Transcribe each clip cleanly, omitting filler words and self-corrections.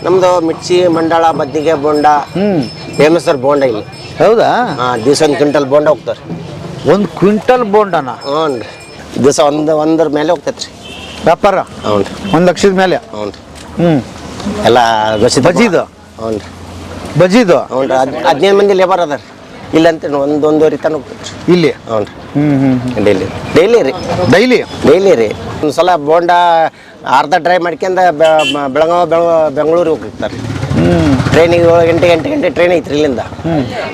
ನಮ್ದು ಮಿರ್ಚಿ ಮಂಡಾಳ ಬದ್ನಿಗೆ bonda famous sir bonda ಇಲ್ಲಿ. ಹೌದಾ? ದಿವಸ 1 ಕ್ವಿಂಟಲ್ ಬೋಂಡ ಹೋಗ್ತಾರೆ. 1 ಕ್ವಿಂಟಲ್ ಬೋಂಡನ? ಹ್ಞೂ ರೀ. ದಿವಸ ಒಂದ್ರ ಮೇಲೆ ಹೋಗ್ತೈತೆ ರೀ ವ್ಯಾಪಾರ. ಹ್ಞೂ ರೀ. 1 ಲಕ್ಷದ ಮೇಲೆ. ಹ್ಞೂ ರೀ. ಎಲ್ಲ ಬಜ್ಜಿದು. ಹ್ಞೂ ರೀ. ಬಜ್ಜಿದು. ಹ್ಞೂ ರೀ. 15 ಮಂದಿ ಲೇಬರ್ ಅದಾರ ಇಲ್ಲಂತ ಒಂದೂವರೆ ತನಕ ಹೋಗ್ತೈತೆ ರೀ ಇಲ್ಲಿ. ಹ್ಞೂ ರೀ. ಡೈಲಿ ರೀ. ಡೈಲಿ ರೀ. ಒಂದು ಸಲ ಬೋಂಡ ಅರ್ಧ ಡ್ರೈ ಮಾಡ್ಕೊಂಡು ಬೆಂಗಳೂರಿಗೆ ಹೋಗ್ತಾರೆ. ಟ್ರೈನಿಗೆ 8 ಗಂಟೆ ಟ್ರೈನ್ ಐತ್ರಿ ಇಲ್ಲಿಂದ.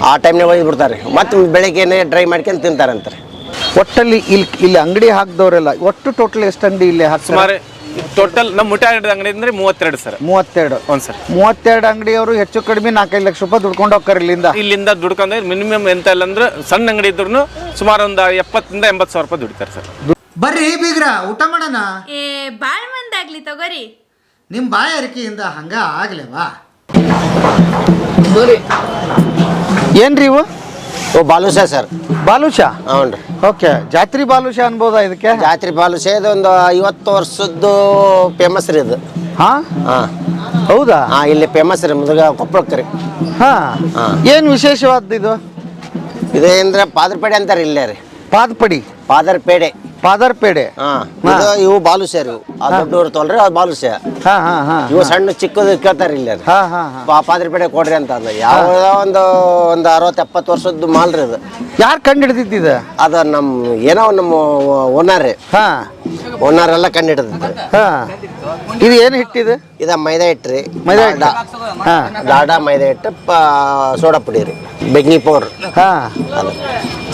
ಆ ಟೈಮ್ನಾಗ ಒಯ್ದು ಬಿಡ್ತಾರೆ. ಮತ್ತು ಬೆಳಗ್ಗೆನೇ ಡ್ರೈ ಮಾಡ್ಕೊಂಡು ತಿಂತಾರಂತಾರೆ. ಒಟ್ಟಲ್ಲಿ ಇಲ್ಲಿ ಅಂಗಡಿ ಹಾಕಿದವರೆಲ್ಲ ಒಟ್ಟು ಟೋಟಲ್ ಎಷ್ಟು ಅಂಗಡಿ ಇಲ್ಲಿ ಸುಮಾರು ಟೋಟಲ್ ನಮ್ಮ ಮುಟ್ಟ ಅಂಗಡಿ ಅಂದ್ರೆ 32 ಸರ್. 32. ಹ್ಞೂ ಸರ್. 32 ಅಂಗಡಿಯವರು ಹೆಚ್ಚು ಕಡಿಮೆ 4-5 ಲಕ್ಷ ರೂಪಾಯಿ ದುಡ್ಕೊಂಡು ಹೋಗ್ತಾರೆ ಇಲ್ಲಿಂದ ದುಡ್ಕೊಂಡ್ರೆ ಮಿನಿಮಮ್ ಎಂತ ಇಲ್ಲ ಅಂದ್ರೆ ಸಣ್ಣ ಅಂಗಡಿ ಇದ್ರು ಸುಮಾರು ಒಂದು 70 ಇಂದ 80 ಸಾವಿರ ರೂಪಾಯಿ ದುಡಿತಾರೆ ಸರ್. ಬರ್ರಿ ಬೀಗ್ರ ಊಟ ಮಾಡೋಣ. ಬಾಳ್ ಮಂದಾಗ್ಲಿ ತಗೋರಿ. ನಿಮ್ಮ ಬಾಯಾರಿಕೆಯಿಂದ ಹಂಗ ಆಗ್ಲೇವಾ? ಏನ್ರಿ ಇವು? ಬಾಲುಷಾ ಸರ್. ಬಾಲುಷಾ? ಹ್ಞೂ ರೀ. ಓಕೆ. ಜಾತ್ರಿ ಬಾಲುಷಾ ಅನ್ಬೋದಾ ಇದಕ್ಕೆ? ಜಾತ್ರೆ ಬಾಲುಷಾ ಇದು ಒಂದು 50 ವರ್ಷದ್ದು ಫೇಮಸ್ ರೀ ಇದು. ಹಾಂ ಹಾಂ. ಹೌದಾ? ಇಲ್ಲಿ ಫೇಮಸ್ ರೀ ಮುದುಗ ಕೊಪ್ಪಳಕ್ಕೆ ರೀ. ಹಾಂ. ಏನು ವಿಶೇಷವಾದ್ದು ಇದು? ಇದೇಂದ್ರೆ ಪಾದರ್ಪೇಡೆ ಅಂತಾರೆ ಇಲ್ಲೇ ರೀ. ಪಾದಪಡಿ? ಪಾದರ್ಪೇಡೆ. ಪಾದರ್ಪೇಡೆ. ಇವು ಬಾಲುಷಾ ರೀ. ದೊಡ್ಡವ್ರು ತೊಗೊಳ್ರಿ ಅದು ಬಾಲುಷಾ. ಇವು ಸಣ್ಣ ಚಿಕ್ಕದು ಕೇಳ್ತಾರೆ ಇಲ್ಲಿ. ಪಾದರ್ಪೇಡೆ ಕೊಡ್ರಿ ಅಂತ ಅಂದ. ಯಾವುದೋ ಒಂದು 60-70 ವರ್ಷದ್ದು ಮಾಲ್ ರೀ ಅದು. ಯಾರು ಕಂಡು ಹಿಡಿದಿದ್ದ? ಅದು ಏನೋ ನಮ್ಮ ಓನರ್ ರೀ. ಓನರ್ ಎಲ್ಲ ಕಂಡು ಹಿಡಿದಿದ್ದು. ಇದು ಏನು ಹಿಟ್ಟಿದೆ? ಇದ ಮೈದಾ ಹಿಟ್ಟು ರೀ. ಮೈದಾ ಹಿಟ್ಟು. ಡಾಡಾ ಮೈದಾ ಹಿಟ್ಟು ಸೋಡಾ ಪುಡಿ ರೀ. Baking powder.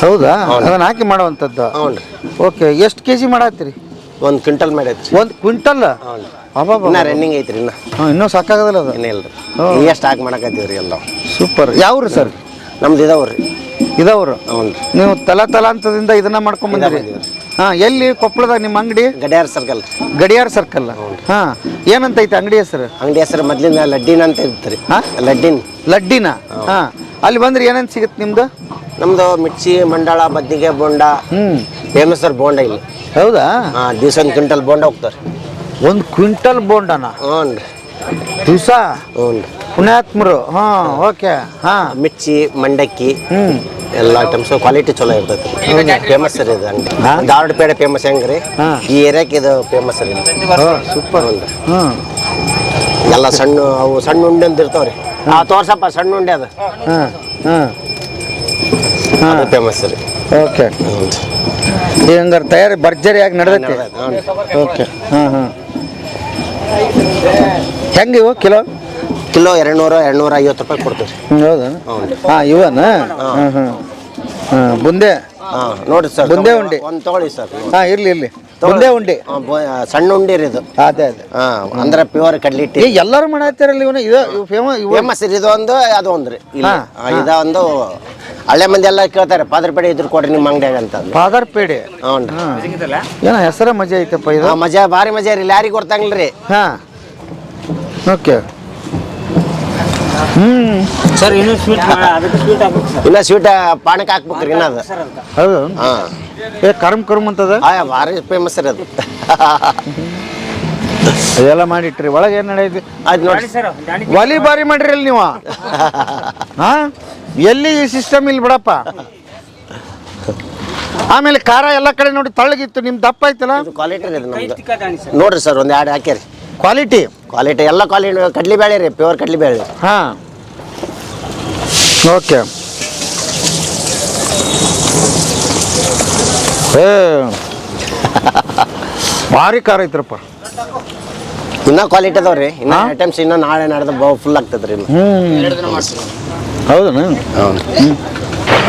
ಹೌದಾ? ಅದನ್ನ ಹಾಕಿ ಮಾಡುವಂಥದ್ದು. ಹ್ಞೂ ರೀ. ಓಕೆ. ಎಷ್ಟು ಕೆಜಿ ಮಾಡತ್ತೀರಿ? 1 ಕ್ವಿಂಟಲ್ ಮಾಡೈತಿ. 1 ಕ್ವಿಂಟಲ್? ರನ್ನಿಂಗ್ ಐತ್ರಿ ಇನ್ನೂ ಸಾಕಾಗದಲ್ಲ ಅದು. ಇನ್ನಿಲ್ಲ ರೀ. ಈಗ ಸ್ಟಾಕ್ ಮಾಡಕತ್ತೀವ್ರಿ ಎಲ್ಲ. ಸೂಪರ್. ಯಾವ್ರು ಸರ್? ನಮ್ದು ಇದಾವ್ರಿ. ಇದವರು? ಹ್ಞೂ. ನೀವು ತಲಾಂತದಿಂದ ಇದನ್ನ ಮಾಡ್ಕೊಂಡ್ ಬಂದಿರಿ? ಎಲ್ಲಿ ಕೊಪ್ಪಳದಾಗ ನಿಮ್ಮ ಅಂಗಡಿ? ಗಡಿಯಾರ ಸರ್ಕಲ್. ಗಡಿಯಾರ ಸರ್ಕಲ್. ಏನಂತ ಐತೆ ಅಂಗಡಿ ಹೆಸರು? ಅಂಗಡಿ ಹೆಸರು ಮೊದ್ಲಿಂದ ಲಡ್ಡಿನ ಅಂತ ಇರ್ತೀರಿ. ಲಡ್ಡಿನ. ಅಲ್ಲಿ ಬಂದ್ರೆ ಏನೇನು ಸಿಗುತ್ತೆ ನಿಮ್ದು? ನಮ್ದು ಮಿರ್ಚಿ ಮಂಡಾಳ ಬದ್ನಿಗೆ ಬೋಂಡ ಫೇಮಸ್ ಸರ್ ಬೋಂಡ ಇಲ್ಲಿ. ಹೌದಾ? ದಿವಸ 1 ಕ್ವಿಂಟಲ್ ಬೋಂಡ ಹೋಗ್ತಾರೆ. 1 ಕ್ವಿಂಟಲ್ ಬೋಂಡನ? ಹ್ಞೂ ರೀ. ದಿವಸ? ಹ್ಞೂ ರೀ. ಪುಣ್ಯಾತ್ಮರು. ಓಕೆ. ಮಿರ್ಚಿ ಮಂಡಕ್ಕಿ ಎಲ್ಲ ಐಟಮ್ಸ್ ಕ್ವಾಲಿಟಿ ಚಲೋ ಇರ್ತೈತಿ. ಫೇಮಸ್ ಸರ್ ಇದು ಅಂಗಡಿ. ಧಾರವಾಡ ಪೇಡೆ ಫೇಮಸ್ ಹೆಂಗ್ರಿ, ಈ ಏರಿಯಾಕ್ಕೆ ಇದು ಫೇಮಸ್ ಸರ್. ಸೂಪರ್. ಎಲ್ಲ ಸಣ್ಣ ಉಂಡೆ ಅಂತ ಇರ್ತಾವ್ರಿ. ತೋರ್ಸಪ್ಪ ಸಣ್ಣ ಉಂಡೆ ಅದು. Famous sir. ಓಕೆ. ಹಂಗಾರೆ ತಯಾರಿ ಭರ್ಜರಿಯಾಗಿ ನಡೆದೈತೆ. ಓಕೆ. ಹೆಂಗೆ ಇವು ಕಿಲೋ? 200-250 ರೂಪಾಯಿ ಕೊಡ್ತೀವಿ. ಹೌದಾ? ಇವನ ಬುಂದೆ ನೋಡ್ರಿ ಸರ್. ಬುಂದೆ ಉಂಡೆ ಒಂದು ತಗೊಳ್ಳಿ ಸರ್. ಇರ್ಲಿ ಬುಂದೆ ಉಂಡೆ. ಸಣ್ಣ ಉಂಡೆ ರೀ ಇದು. ಅದೇ ಅಂದ್ರೆ ಪ್ಯೂರ್ ಕಡ್ಲಿ ಹಿಟ್ಟು. ಎಲ್ಲರೂ ಮಾಡತ್ತಾರಲ್ಲ ಇವನು. ಇದು ಫೇಮಸ್ ಇದು ಒಂದು ಅದು ಒಂದ್ರಿ. ಇದ ಒಂದು ಹಳೆ ಮಂದಿ ಎಲ್ಲ ಕೇಳ್ತಾರೆ ಪಾದರ್ಪೇಡೆ ಇದ್ರು ಕೊಡ್ರಿ ನಿಮ್ಮ ಅಂಗಡಿಯಾಗ ಅಂತ. ಪಾದರ್ಪೇಡೆ? ಏನೋ ಹೆಸರ ಮಜಾ ಐತಪ್ಪ ಇದು. ಮಜಾ ಭಾರಿ ಮಜಾ ರೀ. ಯಾರಿಗೆ ಗೊತ್ತಾಗಲ್ರಿ. ಓಕೆ. ಸರ್ ಇನ್ನ ಸ್ವೀಟ್ ಪಾನಕ ಹಾಕ್ಬೇಕ್ರಿ ಇನ್ನದು. ಹೌದು? ಕರ್ಮ್ ಅಂತದ ಭಾರಿ ಫೇಮಸ್ ರೀ ಅದು. ಅದೆಲ್ಲ ಮಾಡಿಟ್ರಿ. ಒಳಗೆ ಏನ್ ನಡೆಯೈತಿ? ಒಲಿ ಬಾರಿ ಮಾಡ್ರಿ ಅಲ್ಲಿ ನೀವು. ಎಲ್ಲಿ ಈ ಸಿಸ್ಟಮ್ ಇಲ್ಲಿ ಬಿಡಪ್ಪ. ಆಮೇಲೆ ಖಾರ ಎಲ್ಲ ಕಡೆ ನೋಡಿ ತಳ್ಳಗಿತ್ತು. ನಿಮ್ ದಪ್ಪ ಐತಲ್ಲ. ಕ್ವಾಲಿಟಿ ನೋಡ್ರಿ ಸರ್. ಒಂದ್ 2 ಹಾಕ್ಯಾರಿ. ಕ್ವಾಲಿಟಿ ಎಲ್ಲ ಕ್ವಾಲಿಟಿ ಕಡ್ಲಿ ಬೇಳೆ ರೀ. ಪ್ಯೂರ್ ಕಡ್ಲಿ ಬೇಳೆ. ಓಕೆ. ಭಾರಿ ಖಾರ ಐತ್ರಪ್ಪ. ಇನ್ನ ಕ್ವಾಲಿಟಿ ಅದಾವ್ರಿ. ಇನ್ನ ಐಟಮ್ಸ್ ಇನ್ನ ನಾಳೆ ನಾಡ್ದು ಫುಲ್ ಆಗ್ತದ್ರಿ. ಹೌದಾ?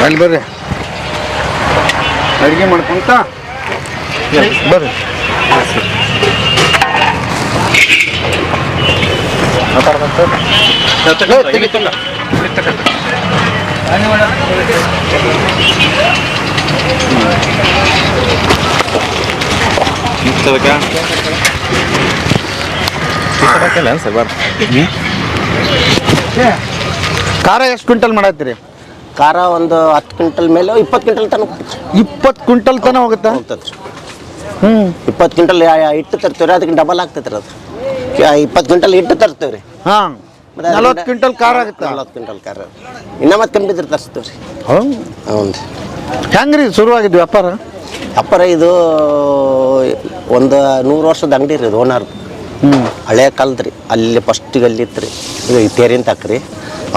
ಅಲ್ಲಿ ಬರ್ರಿ ಅಡಿಗೆ ಮಾಡ್ಕೊಂತ ಬರ್ರಿ. ಖಾರ ಎಷ್ಟು ಕ್ವಿಂಟಲ್ ಮಾಡತ್ತೀರಿ? ಖಾರ ಒಂದು 10 ಕ್ವಿಂಟಲ್ ಮೇಲೆ 20 ಕ್ವಿಂಟಲ್ ತನಕ. 20 ಕ್ವಿಂಟಲ್ ತನಕ ಹೋಗುತ್ತಾ? 20 ಕ್ವಿಂಟಲ್ ಹಿಟ್ಟು ತರ್ತೀವಿ. ಅದಕ್ಕೆ ಡಬಲ್ ಆಗ್ತೈತ್ರಿ ಅದು. 20 ಕ್ವಿಂಟಲ್ ಹಿಟ್ಟು ತರ್ತೀವಿ ರೀ. ಹಾಂ 40 ಕ್ವಿಂಟಲ್ ಕಾರ್ ಆಗುತ್ತೆ. 40 ಕ್ವಿಂಟಲ್ ಕಾರ ಇನ್ನೂ ಮತ್ತೆ ಕಮ್ಮಿ ಇದ್ರೆ ತರಿಸ್ತೀವಿ ರೀ. ಹ್ಞೂ ಹ್ಞೂ ರೀ. ಹೆಂಗೆ ರೀ ಶುರುವಾಗಿದ್ದು ವ್ಯಾಪಾರ? ಅಪ್ಪರ ಇದು ಒಂದು 100 ವರ್ಷದ ಅಂಗಡಿ ರೀ ಇದು ಓನರ್. ಹಳೆಯ ಕಾಲದ ರೀ. ಅಲ್ಲಿ ಫಸ್ಟಿಗೆ ಅಲ್ಲಿ ಇತ್ತು ರೀ. ಇದು ತೇರಿನ ತಕ್ರಿ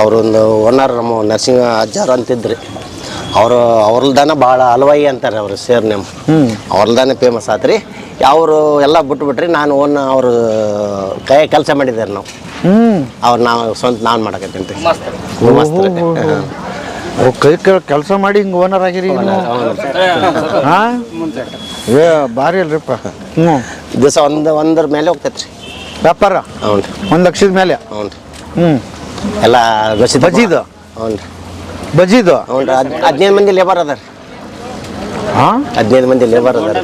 ಅವರೊಂದು ಓನರ್ ನಮ್ಮ ನರಸಿಂಹ ಅಜ್ಜಾರು ಅಂತಿದ್ರಿ. ಅವ್ರಲ್ದಾನ ಭಾಳ ಹಲ್ವಾಯಿ ಅಂತಾರೆ ಅವ್ರ ಸೇರ್ ನೇಮ್. ಅವ್ರಲ್ದಾನೆ ಫೇಮಸ್ ಆತ್ರಿ. ಅವರು ಎಲ್ಲ ಬಿಟ್ಬಿಟ್ರಿ. ನಾನು ಅವ್ರ ಕೈ ಕೆಲಸ ಮಾಡಿದ್ದಾರೆ ನಾವು. ನಾವು ಸ್ವಂತ ನಾನು ಮಾಡಕತ್ತೀನಿ ರೀ. ಮಸ್ತ್ ರೀ. ಕೈ ಕೆಲಸ ಮಾಡಿ ಹಿಂಗೆ ಓನರ್ ಆಗಿರಿ ಹಾಂ ಏ ಭಾರಿ ಅಲ್ರಿಪ್ಪ. ಹ್ಞೂ ದಿವಸ ಒಂದ್ರ ಮೇಲೆ ಹೋಗ್ತೈತೆ ರೀ ವ್ಯಾಪಾರ. ಹ್ಞೂ ರೀ. 1 ಲಕ್ಷದ ಮೇಲೆ. ಹ್ಞೂ ರೀ. ಹ್ಞೂ ಎಲ್ಲ ಬಜ್ಜಿದು. ಹ್ಞೂ ರೀ. ಬಜ್ಜಿದು. ಹ್ಞೂ ರೀ. 15 ಮಂದಿ ಲೇಬರ್ ಅದಾರ. ಹಾಂ 15 ಮಂದಿ ಲೇಬರ್ ಅದಾರ.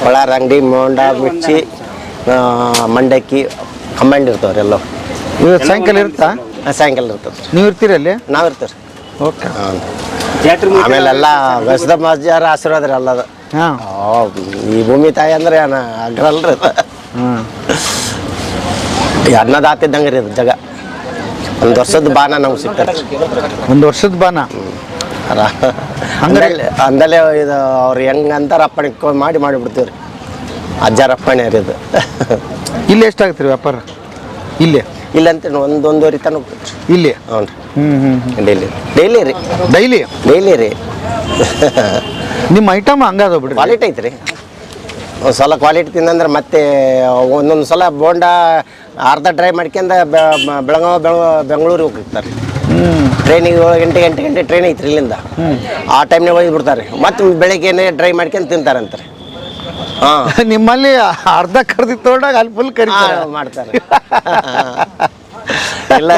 ಪಳಾರ ಅಂಗಡಿ, ಮೊಂಡ, ಮಿರ್ಚಿ, ಮಂಡಕ್ಕಿ ಕಂಬೈಂಡ್ ಇರ್ತಾವ್ರಿ ಎಲ್ಲ. ಇವತ್ತು ಸಾಯಂಕಾಲ ಇರುತ್ತಾ? ಸಾಯಂಕಾಲ ಇರ್ತದೆ ರೀ. ನೀವು ಇರ್ತೀರಿ ಅಲ್ಲಿ? ನಾವು ಇರ್ತೀವಿ ರೀ. ಓಕೆ. ಆಮೇಲೆ ಎಲ್ಲ ಗಸದ ಮಜ್ಜಾರ ಆಶೀರ್ವಾದ ರೀ ಎಲ್ಲದ. ಹಾಂ ಈ ಭೂಮಿ ತಾಯಿ ಅಂದ್ರೆ ಅಗ್ರಲ್ರಿ. ಹಾಂ ಅನ್ನದಾತಿದ್ದಂಗೆ ರೀ ಇದು ಜಗ. 1 ವರ್ಷದ ಬಾನ ನಮ್ಗೆ ಸಿಗ್ತದೆ. 1 ವರ್ಷದ ಬಾನ. ಅಂದಲೇ ಇದು ಅವ್ರು ಹೆಂಗೆ ಅಂತಾರ ಅಪ್ಪಣೆ ಮಾಡಿಬಿಡ್ತೀವಿ ರೀ. ಅಜ್ಜಾರ ಅಪ್ಪಣೆ ರೀ ಇದು. ಇಲ್ಲಿ ಎಷ್ಟಾಗುತ್ತೆ ರೀ ವ್ಯಾಪಾರ? ಇಲ್ಲಿ ಇಲ್ಲಂತ ಒಂದೂವರೆ ತನಕ ಹೋಗ್ತೈತೆ ರೀ. ಇಲ್ಲಿ? ಹ್ಞೂ ರೀ. ಹ್ಞೂ ಡೈಲಿ ರೀ. ಡೈಲಿ ರೀ. ನಿಮ್ಮ ಐಟಮ್ ಹಂಗದ ಬಿಡ್ರಿ. ಕ್ವಾಲಿಟಿ ಐತೆ ರೀ. ಒಂದು ಸಲ ಕ್ವಾಲಿಟಿ ತಿಂದಂದ್ರೆ ಮತ್ತೆ ಒಂದೊಂದು ಸಲ ಬೋಂಡ ಅರ್ಧ ಡ್ರೈ ಮಾಡ್ಕೊಂಡು ಬೆಂಗಳೂರಿಗೆ ಹೋಗ್ತಾರೆ. ಟ್ರೈನಿಗೆ 7 ಗಂಟೆ ಟ್ರೈನ್ ಐತ್ರಿ ಇಲ್ಲಿಂದ. ಆ ಟೈಮ್ನಾಗ ಒಯ್ದು ಬಿಡ್ತಾರೆ. ಮತ್ತು ಬೆಳಗ್ಗೆನೇ ಡ್ರೈ ಮಾಡ್ಕೊಂಡು ತಿಂತಾರಂತಾರೆ. ಹಾಂ ನಿಮ್ಮಲ್ಲಿ ಅರ್ಧ ಕರ್ದಿ ತೊಗೊಂಡಾಗ ಅಲ್ಲಿ ಫುಲ್ ಕರಿತಾರೆ ಮಾಡ್ತಾರೆ. ಎಲ್ಲ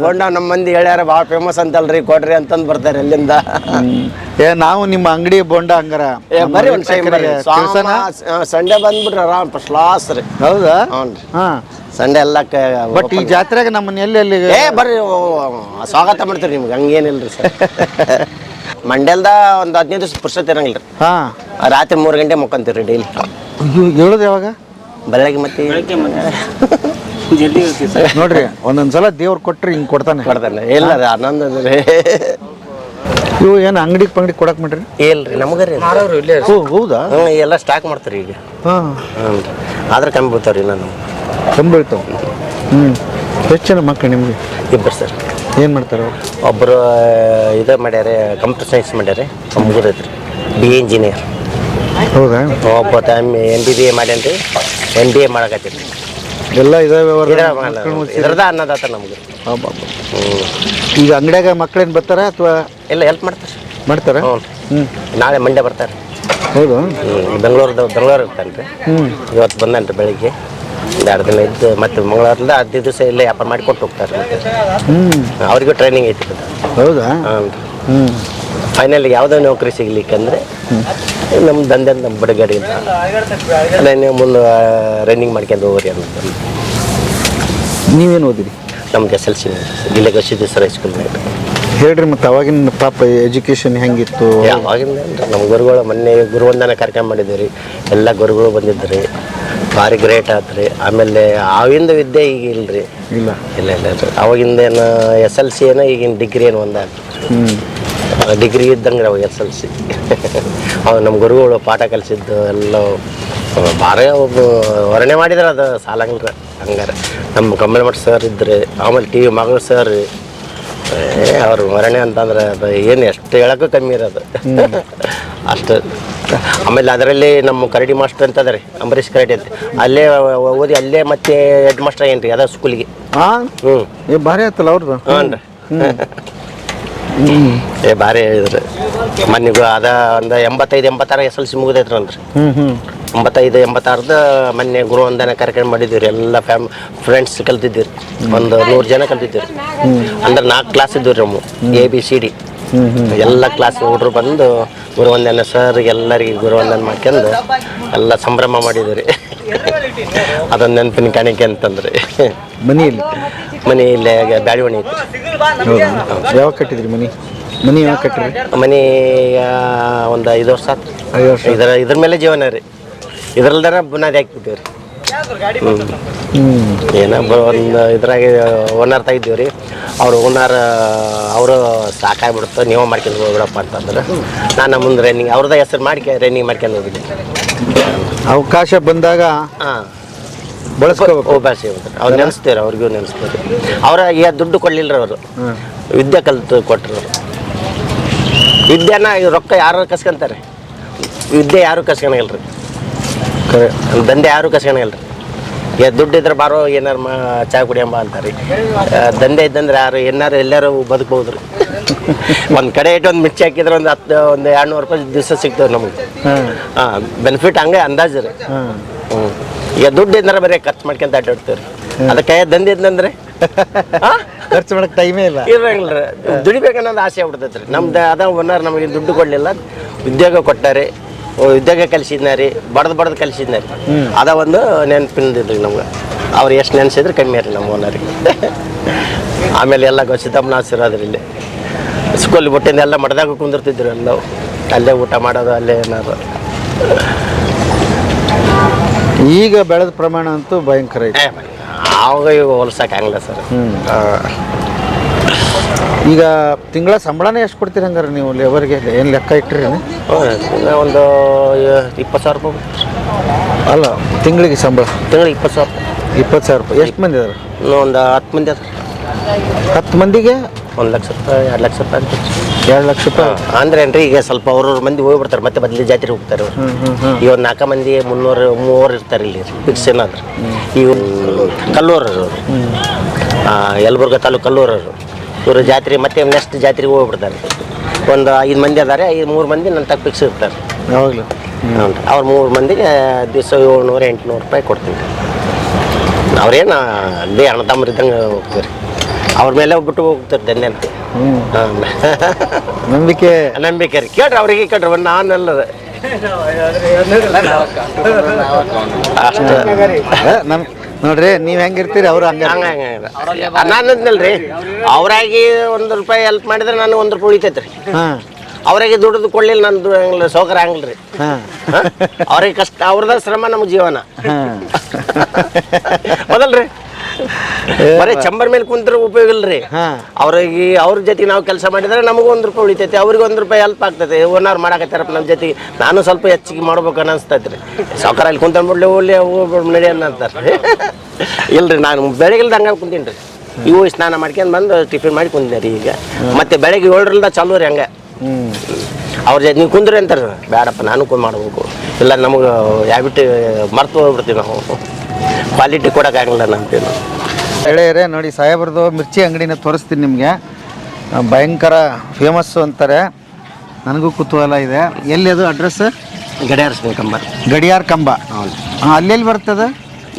ಬೋಂಡ ನಮ್ಮ ಮಂದಿ ಹೇಳ್ಯಾರ ಭಾಳ ಫೇಮಸ್ ಅಂತಲ್ರಿ, ಕೊಡ್ರಿ ಅಂತಂದು ಬರ್ತಾರೆ ಅಲ್ಲಿಂದ. ನಾವು ನಿಮ್ಮ ಅಂಗಡಿ ಬೋಂಡ ಹಂಗಾರ ಬರ್ರಿ ಒಂದು ಟೈಮ್ ಸಂಡೇ ಬಂದ್ಬಿಟ್ರೆ ಆರಾಮ್ ಫಸ್ಟ್ ಕ್ಲಾಸ್ ರೀ. ಹೌದಾ? ಹ್ಞೂ ರೀ. ಹಾಂ ಸಂಡೇ ಎಲ್ಲ ಬಟ್ ಈ ಜಾತ್ರೆಗೆ ನಮ್ಮನ್ನ ಎಲ್ಲಿ ಬರ್ರಿ ಸ್ವಾಗತ ಮಾಡ್ತೀವಿ ನಿಮ್ಗೆ. ಹಂಗೇನಿಲ್ಲ ರೀ ಸರ್. ಮಂಡ್ಯಲ್ದ ಒಂದು 15 ದಿವಸ ಪುರ್ಸತ್ ಇರಂಗಿಲ್ಲ ರೀ. ಹಾಂ ರಾತ್ರಿ 3 ಗಂಟೆ ಮುಕ್ಕಂತೀವಿ ರೀ ಡೈಲಿ. ಹೇಳೋದು ಯಾವಾಗ? ಬೆಳಗ್ಗೆ ಮತ್ತೆ ನೋಡ್ರಿ ಒಂದೊಂದ್ಸಲ ದೇವ್ರು ಕೊಟ್ರಿ ಹಿಂಗೆ ಕೊಡ್ತಾನೆ. ಇಲ್ಲ ರೀ ಆನಂದ ರೀ. ಇವು ಏನು ಅಂಗಡಿಗೆ ಪಂಗಡಿಗೆ ಕೊಡಕ್ಕೆ ಮಾಡ್ರಿ? ಇಲ್ರಿ ನಮಗೆ ರೀ. ಓ ಹೌದಾ? ಎಲ್ಲ ಸ್ಟಾಕ್ ಮಾಡ್ತೀರಿ ಈಗ. ಹಾಂ ಹ್ಞೂ ಆದ್ರೆ ಕಮ್ಮಿ ಬೀಳ್ತಾವ್ರಿ ನಾನು. ಕಮ್ಮಿ ಬೀಳ್ತಾವೆ. ಎಷ್ಟು ಜನ ಮಕ್ಕಳು ನಿಮಗೆ? 2 ಸರ್. ಏನು ಮಾಡ್ತಾರೆ ಅವ್ರು? ಒಬ್ಬರು ಇದು ಮಾಡ್ಯಾರೆ, ಕಂಪ್ಯೂಟರ್ ಸೈನ್ಸ್ ಮಾಡ್ಯಾರೆ, ಮುಗಿದೈತ್ರಿ. BA engineer. ಹೌದಾ? ಒಬ್ಬ MBBA ಮಾಡ್ಯಾನ್ರಿ, MBA ಮಾಡಕತ್ತೀರಿ. ಎಲ್ಲ ಇದಾವೆ ಇದ್ರದ ಅನ್ನದಾತ ನಮಗೆ. ಈಗ ಅಂಗಡಿಯಾಗ ಮಕ್ಳೇನು ಬರ್ತಾರ ಅಥವಾ ಎಲ್ಲ ಹೆಲ್ಪ್ ಮಾಡ್ತಾರೆ? ಹ್ಞೂ ನಾಳೆ ಮಂಡೇ ಬರ್ತಾರೆ. ಹೌದು? ಬೆಂಗಳೂರು ಇರ್ತಾನೆ ರೀ. ಇವತ್ತು ಬಂದಾನ್ರಿ ಬೆಳಿಗ್ಗೆ. 2 ದಿನ ಇದ್ದು ಮತ್ತೆ ಮಂಗಳವಾರದಿಂದ 15 ದಿವಸ ಇಲ್ಲೇ ವ್ಯಾಪಾರ ಮಾಡಿ ಕೊಟ್ಟು ಹೋಗ್ತಾರೆ. ಅವ್ರಿಗೂ ಟ್ರೈನಿಂಗ್ ಐತಿ. ಹೌದಾ? ಹ್ಞೂ ಫೈನಲ್ ಯಾವುದೋ ನೌಕರಿ ಸಿಗ್ಲಿಕ್ಕಂದ್ರೆ ನಮ್ಮ ದಂಧೆ ನಮ್ಮ ಬಿಡುಗಡೆಯಿಂದ ನೀವು ಮುಂದೆ ರನ್ನಿಂಗ್ ಮಾಡ್ಕೊಂಡು ಹೋಗ್ರಿ ಅನ್ನೋದು. ನೀವೇನು ಓದಿರಿ? ನಮ್ದು SLC ಇಲ್ಲೇ ಗವಿಸಿದ್ದೇಶ್ವರ ಹೈಸ್ಕೂಲ್. ಹೇಳ್ರಿ ಮತ್ತೆ ಅವಾಗಿನ ಪಾಪ ಎಜುಕೇಶನ್ ಹೆಂಗಿತ್ತು? ಯಾವಾಗಿಂದ ನಮ್ಮ ಗುರುಗಳು ಮೊನ್ನೆ ಗುರುವಂದನ ಕಾರ್ಯಕ್ರಮ ಮಾಡಿದ್ದೀವಿ ರೀ. ಎಲ್ಲ ಗುರುಗಳು ಬಂದಿದ್ರಿ, ಭಾರಿ ಗ್ರೇಟ್ ಆತ್ರಿ. ಆಮೇಲೆ ಆವಿಂದ ವಿದ್ಯೆ ಈಗ ಇಲ್ರಿ. ಇಲ್ಲ ಅವಾಗಿಂದ ಏನು SLC ಏನೋ ಈಗಿನ ಡಿಗ್ರಿ ಏನು ಒಂದ ಡಿಗ್ರಿ ಇದ್ದಂಗೆ ಅವಾಗ SLC. ಅವಾಗ ನಮ್ಮ ಗುರುಗಳು ಪಾಠ ಕಲಿಸಿದ್ದು ಎಲ್ಲ ಭಾರಿ ವರ್ಣೆ ಮಾಡಿದ್ರೆ ಅದು ಸಾಲಂಗ್ರ ಹಂಗಾರೆ. ನಮ್ಮ ಕಮ್ಮಳಮಠ ಸರ್ ಇದ್ದರೆ, ಆಮೇಲೆ TV ಮಗಳು ಸರ್ ಅವ್ರು ವರ್ಣೆ ಅಂತಂದ್ರೆ ಅದು ಏನು ಎಷ್ಟು ಹೇಳೋಕ್ಕೂ ಕಮ್ಮಿ ಇರೋದು ಅಷ್ಟು. ಆಮೇಲೆ ಅದರಲ್ಲಿ ನಮ್ಮ ಕರಡಿ ಮಾಸ್ಟರ್ ಅಂತ ಅದ ರೀ, ಅಂಬರೀಷ್ ಕರಡಿ ಅಂತ. ಅಲ್ಲೇ ಓದಿ ಅಲ್ಲೇ ಮತ್ತೆ ಹೆಡ್ ಮಾಸ್ಟರ್ ಏನ್ರಿ ಅದ ಸ್ಕೂಲಿಗೆ. ಭಾರಿ ಆಯ್ತಲ್ಲ ಅವ್ರದ್ದು. ಭಾರಿ ಹೇಳಿದ್ರು. ಮೊನ್ನೆಗೂ ಅದ ಒಂದು 85-86 SLC ಮುಗಿದೈತ್ರಂದ್ರಿ. 85-86 ಮೊನ್ನೆ ಗುರುವಂದನ ಕಾರ್ಯಕ್ರಮ ಮಾಡಿದ್ದೀವಿ ರೀ. ಎಲ್ಲ ಫ್ರೆಂಡ್ಸ್ ಕಲ್ತಿದ್ದೀವಿ. ಒಂದು 100 ಜನ ಕಲ್ತಿದ್ದೀವಿ. ಅಂದ್ರೆ 4 ಕ್ಲಾಸ್ ಇದ್ದೀವಿ ರೀ ನಮ್ಮ ABCD. ಎಲ್ಲ ಕ್ಲಾಸ್ ಹುಡುಗರು ಬಂದು ಗುರುವಂದನ ಸರ್ ಎಲ್ಲರಿಗೆ ಗುರುವಂದನ ಮಾಡ್ಕೊಂಡು ಎಲ್ಲ ಸಂಭ್ರಮ ಮಾಡಿದ್ದೀವಿ. ಅದೊಂದು ನೆನಪಿನ ಕಾಣಿಕೆ ಅಂತಂದ್ರೆ. ಮನೆ ಇಲ್ಲೇ ಬ್ಯಾಡಿವಣಿ ಐತಿ. ಯಾವಾಗ ಕಟ್ಟಿದ್ರಿ ಮನೆ ಯಾವಾಗ ಕಟ್ಟಿರಿ? ಮನೆ ಒಂದು 5 ವರ್ಷ ಆಯ್ತು. ಇದ್ರ ಮೇಲೆ ಜೀವನ ರೀ. ಇದ್ರಲ್ದಾರ ಬುನಾದಿ ಹಾಕ್ಬಿಟ್ಟಿವಿ ರೀ. ಏನೋ ಒಂದು ಇದ್ರಾಗ ಓನರ್ ತೆಗಿದ್ದೀವಿ ರೀ ಅವ್ರು ಓನರ್ ಅವರು ಸಾಕಾಗ್ಬಿಡುತ್ತೆ ನೀವು ಮಾಡ್ಕೊಂಡು ಹೋಗ್ಬಿಡಪ್ಪ ಅಂತಂದ್ರೆ ನಾನು ಮುಂದೆ ರನ್ನಿಂಗ್ ಅವ್ರದ ಹೆಸರು ರನ್ನಿಂಗ್ ಮಾಡ್ಕೊಂಡು ಹೋಗಿದ್ದೆ. ಅವಕಾಶ ಬಂದಾಗ ಹಾಂ ಬಳಸ್ಕೋಬೇಕು. ಬಳಸಿ ಅವ್ರು ನೆನೆಸ್ತೀರ, ಅವ್ರಿಗೂ ನೆನೆಸ್ತಾರೆ. ಅವರ ದುಡ್ಡು ಕೊಡಲಿಲ್ಲ ಅವರು, ವಿದ್ಯೆ ಕಲಿತು ಕೊಟ್ಟರು ಅವರು. ವಿದ್ಯೆನ ರೊಕ್ಕ ಯಾರು ಕಸ್ಕೊಂತಾರೆ, ವಿದ್ಯೆ ಯಾರು ಕಸ್ಕೊಳಲ್ಲ ರೀ, ದಂಧೆ ಯಾರು ಕಸ್ಕೊಳಲ್ಲ ರೀ. ದುಡ್ಡು ಇದ್ರೆ ಬಾರೋ ಏನಾರು ಚಾ ಕುಡಿಯಂಬ ಅಂತಾರೆ. ದಂಧೆ ಇದ್ದಂದ್ರೆ ಯಾರು ಏನಾರು ಎಲ್ಲರೂ ಬದುಕ್ಬೋದು ರೀ. ಒಂದು ಕಡೆ ಇಟ್ಟು ಒಂದು ಮಿರ್ಚಿ ಹಾಕಿದ್ರೆ ಒಂದು 200 ರೂಪಾಯಿ ದಿವಸ ಸಿಗ್ತದೆ ನಮಗೆ. ಹಾಂ, ಬೆನಿಫಿಟ್ ಹಂಗೆ ಅಂದಾಜು ರೀ. ಈಗ ದುಡ್ಡು ಇದ್ರೆ ಬರೀ ಖರ್ಚು ಮಾಡ್ಕೊಂತ ಅಡ್ಡಾಡ್ತೀವಿ ರೀ. ಅದಕ್ಕೆ ದಂಧೆ ಇದ್ದಂದ್ರೆ ಖರ್ಚು ಮಾಡಕ್ಕೆ ಟೈಮೇ ಇಲ್ಲ, ಇರಂಗಿಲ್ಲ ರೀ. ದುಡಿಬೇಕನ್ನೋದು ಆಸೆ ಆಗ್ಬಿಡ್ತೈತೆ ರೀ. ನಮ್ದು ಅದ ಓನರ್ ನಮಗೆ ದುಡ್ಡು ಕೊಡಲಿಲ್ಲ, ಉದ್ಯೋಗ ಕೊಟ್ಟಾರೆ, ಉದ್ಯೋಗ ಕಲಿಸಿದ್ನಾರಿ, ಬಡ್ದು ಕಲಿಸಿದ್ನಾರಿ. ಅದ ಒಂದು ನೆನಪಿಂದಿದ್ರಿ ನಮ್ಗೆ. ಅವ್ರು ಎಷ್ಟು ನೆನೆಸಿದ್ರೆ ಕಮ್ಮಿ ರೀ ನಮ್ಮ ಓನರಿಗೆ. ಆಮೇಲೆ ಎಲ್ಲ ಸಿದ್ದಮ್ಮನ ಆಶೀರ್ವಾದ ಇಲ್ಲಿ ಸ್ಕೂಲ್ ಬಿಟ್ಟಿಂದ ಎಲ್ಲ ಮಡ್ದಾಗ ಕುಂದಿರ್ತಿದ್ರು ಎಲ್ಲ, ಅಲ್ಲೇ ಊಟ ಮಾಡೋದು, ಅಲ್ಲೇ ಏನಾರು. ಈಗ ಬೆಳೆದ ಪ್ರಮಾಣ ಅಂತೂ ಭಯಂಕರ ಐತೆ. ಆವಾಗ ಇವಾಗ ಹೋಲ್ಸಕ್ಕೆ ಆಗಲ್ಲ ಸರ್. ಈಗ ತಿಂಗಳ ಸಂಬಳನೇ ಎಷ್ಟು ಕೊಡ್ತೀರಿ ಹಂಗಾರೆ ನೀವು ಲೇಬರ್ಗೆ? ಏನು ಲೆಕ್ಕ ಇಟ್ಟಿರಿ? ಒಂದು 20,000 ರೂಪಾಯಿ. ಅಲ್ಲ, ತಿಂಗಳಿಗೆ ಸಂಬಳ? ತಿಂಗಳಿಗೆ 20,000 ರೂಪಾಯಿ. 20,000 ರೂಪಾಯಿ. ಎಷ್ಟು ಮಂದಿ ಅದಾರೆ? ಒಂದು 10 ಮಂದಿ ಅದ. 10 ಮಂದಿಗೆ 1 ಲಕ್ಷ ರೂಪಾಯಿ, 2 ಲಕ್ಷ ರೂಪಾಯಿ ಅಂತ. 2 ಲಕ್ಷ ರೂಪಾಯಿ ಅಂದ್ರೆ ಏನ್ರಿ, ಈಗ ಸ್ವಲ್ಪ ಅವ್ರವ್ರ ಮಂದಿ ಹೋಗ್ಬಿಡ್ತಾರೆ, ಮತ್ತೆ ಬದಲಿ ಜಾತ್ರೆ ಹೋಗ್ತಾರೆ ಅವರು. ಈಗ ಒಂದು 4 ಮಂದಿ 300 ಇರ್ತಾರೆ ಇಲ್ಲಿ ಫಿಕ್ಸ್ ಏನಾದ್ರು. ಈಗ ಕಲ್ಲೂರರು, ಯಲಬುರ್ಗ ತಾಲೂಕು ಕಲ್ಲೂರರು, ಇವರು ಜಾತ್ರೆ ಮತ್ತೆ ನೆಕ್ಸ್ಟ್ ಜಾತ್ರೆಗೆ ಹೋಗ್ಬಿಡ್ತಾರೆ. ಒಂದು 5 ಮಂದಿ ಅದಾರೆ, 3 ಮಂದಿ ನನ್ನ ತಕ್ಕ ಫಿಕ್ಸ್ ಇರ್ತಾರೆ ಯಾವಾಗಲೂ. ಅವ್ರು 3 ಮಂದಿಗೆ ದಿವಸ 700-800 ರೂಪಾಯಿ ಕೊಡ್ತೀನಿ. ಅವ್ರೇನು ಅದೇ ಅಣ್ಣ ತಮ್ಮರು ಇದ್ದಂಗೆ ಹೋಗ್ತಾರೆ. ಅವ್ರ ಮೇಲೆ ಬಿಟ್ಟು ಹೋಗ್ತಾರೆ ದಂಧೆನ. ನಂಬಿಕೆ ರೀ. ಕೇಳ್ರಿ ಅವ್ರಿಗೆ, ಕೇಳ್ರಿ ನಾನೆಲ್ಲ ಅಷ್ಟು ನೋಡ್ರಿ, ನೀವು ಹೆಂಗಿರ್ತೀರಿ ಅವ್ರು ಹಂಗೆ. ನಾನು ಅಂದ್ನಲ್ರಿ, ಅವ್ರಾಗಿ 1 ರೂಪಾಯಿ ಹೆಲ್ಪ್ ಮಾಡಿದ್ರೆ ನಾನು 1 ರೂಪಾಯಿ ಉಳಿತೈತೆ ರೀ. ಅವ್ರಿಗೆ ದುಡ್ದು ಕೊಡ್ಲಿಲ್ಲ, ನಾನು ಸೌಕರ್ಯ ಹಂಗಿಲ್ರಿ. ಅವ್ರಿಗೆ ಕಷ್ಟ, ಅವ್ರದ ಶ್ರಮ ನಮ್ಮ ಜೀವನ ಮೊದಲ್ರಿ. ಬರೀ ಚಂಬರ್ ಮೇಲೆ ಕುಂತ್ರೆ ಉಪಯೋಗ ಇಲ್ರಿ. ಅವ್ರ ಜೊತೆಗೆ ನಾವು ಕೆಲಸ ಮಾಡಿದ್ರೆ ನಮಗೂ 1 ರೂಪಾಯಿ ಉಳಿತೈತಿ, ಅವ್ರಿಗೆ 1 ರೂಪಾಯಿ ಹೆಲ್ಪ್ ಆಗ್ತೈತೆ. ಓನರ್ ಮಾಡಕತ್ತಾರಪ್ಪ ನಮ್ಮ ಜೊತೆಗೆ, ನಾನು ಸ್ವಲ್ಪ ಹೆಚ್ಚಿಗೆ ಮಾಡ್ಬೇಕು ಅನಿಸ್ತೈತೆ ರೀ. ಸೌಕರ ಅಲ್ಲಿ ಕುಂತ್ಬಿಡ್ಲಿ, ಹೋಗ್ಲಿ ನಡಿ ಅಂತಾರೆ. ಇಲ್ರಿ, ನಾನು ಬೆಳಗ್ಗಿಲ್ದ ಹಂಗೆ ಕುಂತೀನಿ ರೀ. ಇವು ಸ್ನಾನ ಮಾಡ್ಕೊಂಡು ಬಂದು ಟಿಫಿನ್ ಮಾಡಿ ಕುಂತೀನಿ ರೀ. ಈಗ ಮತ್ತೆ ಬೆಳಗ್ಗೆ 7ರಿಂದ ಚಾಲೂ ರೀ ಹಂಗೆ. ಅವ್ರ ಜೊತೆ ನೀವು ಕುಂದ್ರಿ ಅಂತಾರೆ, ಬೇಡಪ್ಪ ನಾನು ಮಾಡ್ಬೇಕು. ಇಲ್ಲ ನಮಗೆ ಹ್ಯಾಬಿಟ್ ಮರ್ತು ಹೋಗ್ಬಿಡ್ತೀವಿ ನಾವು, ಕ್ವಾಲಿಟಿ ಕೊಡೋಕ್ಕಾಗಲ್ಲ ನಮ್ಗೇನು. ಎಳೆಯರೇ ನೋಡಿ, ಸಾಹೇಬ್ರದ್ದು ಮಿರ್ಚಿ ಅಂಗಡಿನ ತೋರಿಸ್ತೀನಿ ನಿಮಗೆ. ಭಯಂಕರ ಫೇಮಸ್ಸು ಅಂತಾರೆ, ನನಗೂ ಕುತೂಹಲ ಇದೆ. ಎಲ್ಲಿ ಅದು ಅಡ್ರೆಸ್? ಗಡಿಯಾರ ಕಂಬ. ಹೌದು. ಅಲ್ಲೆಲ್ಲಿ ಬರ್ತದೆ?